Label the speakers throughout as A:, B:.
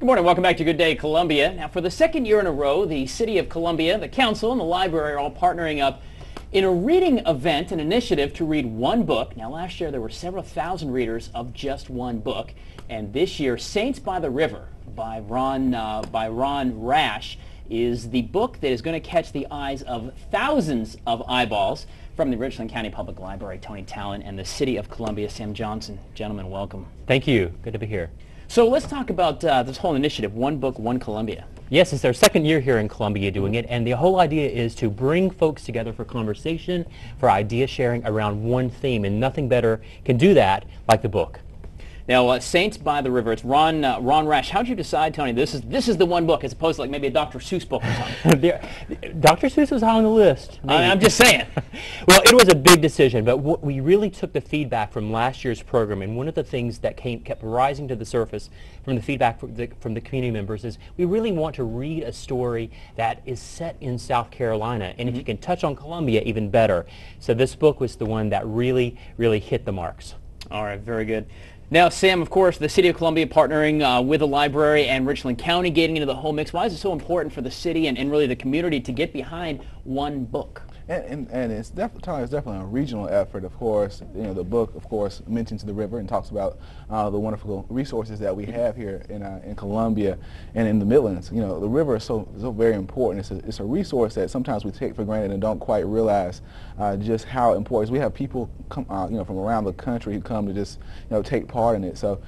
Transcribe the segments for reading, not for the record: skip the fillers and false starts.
A: Good morning. Welcome back to Good Day Columbia. Now, for the second year in a row, the City of Columbia, the Council, and the Library are all partnering up in a reading event, an initiative to read one book. Now, last year there were several thousand readers of just one book, and this year, Saints by the River by Ron Rash is the book that is going to catch the eyes of thousands of eyeballs. From the Richland County Public Library, Tony Talent, and the City of Columbia, Sam Johnson. Gentlemen, welcome.
B: Thank you. Good to be here.
A: So let's talk about this whole initiative, One Book, One Columbia.
B: Yes, it's our second year here in Columbia doing it, and the whole idea is to bring folks together for conversation, for idea sharing around one theme, and nothing better can do that like the book.
A: Now, Saints by the River, it's Ron Rash. How did you decide, Tony, this is the one book as opposed to like maybe a Dr. Seuss book or something?
B: Dr. Seuss was high on the list.
A: I'm just saying.
B: Well, it was a big decision, but we really took the feedback from last year's program, and one of the things that kept rising to the surface from the feedback from the community members is we really want to read a story that is set in South Carolina, and if you can touch on Columbia, even better. So this book was the one that really hit the marks.
A: All right, very good. Now, Sam, of course, the City of Columbia partnering with the library and Richland County getting into the whole mix. Why is it so important for the city and really the community to get behind one book?
C: And it's definitely a regional effort, of course. You know, the book, of course, mentions the river and talks about the wonderful resources that we have here in Columbia and in the Midlands. You know, the river is so very important. It's a resource that sometimes we take for granted and don't quite realize just how important it is. We have people come, you know, from around the country who come to just, you know, take part in it. So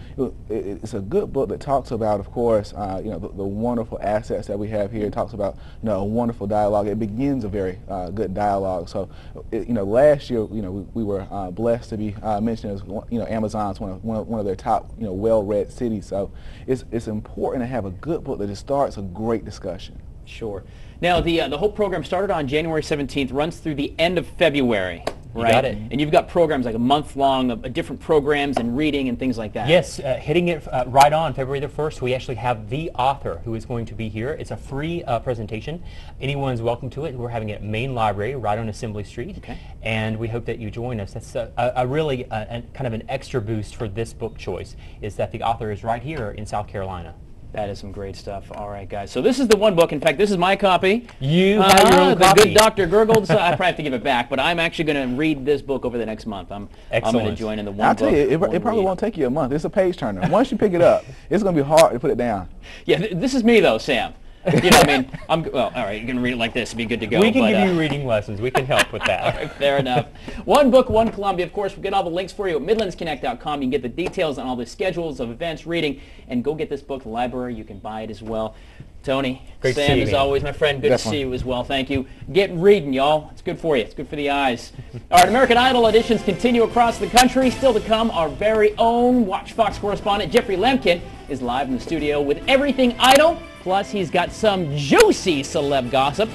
C: it's a good book that talks about, of course, you know, the wonderful assets that we have here. It talks about, you know, a wonderful dialogue. It begins a very good dialogue. So, you know, last year, you know, we were blessed to be mentioned as, you know, Amazon's one of their top, you know, well-read cities. So it's important to have a good book that just starts a great discussion.
A: Sure. Now, the whole program started on January 17th, runs through the end of February. Right?
B: You got it.
A: And you've got programs like a month long of different programs and reading and things like that.
B: Yes, hitting it right on February the 1st, we actually have the author who is going to be here. It's a free presentation. Anyone's welcome to it. We're having it at Main Library right on Assembly Street. Okay. And we hope that you join us. That's a really kind of an extra boost for this book choice, is that the author is right here in South Carolina.
A: That is some great stuff. All right, guys. So this is the one book. In fact, this is my copy.
B: You have your own copy.
A: The good Dr. Gurgold's. I probably have to give it back, but I'm actually going to read this book over the next month. I'm going to join in the one book.
C: I'll tell you, it probably won't take you a month. It's a page turner. Once you pick it up, it's going to be hard to put it down.
A: Yeah, this is me though, Sam. You know what I mean? Well, all right, you're going to read it like this. It'd be good to go.
B: We can give you reading lessons. We can help with that.
A: All right, fair enough. One Book, One Columbia. Of course, we'll get all the links for you at MidlandsConnect.com. You can get the details on all the schedules of events, reading, and go get this book at the library. You can buy it as well. Tony,
B: great
A: Sam,
B: to see you,
A: as always, my friend, good to see you as well. Thank you. Get reading, y'all. It's good for you. It's good for the eyes. All right, American Idol auditions continue across the country. Still to come, our very own Watch Fox correspondent, Jeffrey Lemkin, is live in the studio with everything Idol. Plus, he's got some juicy celeb gossip.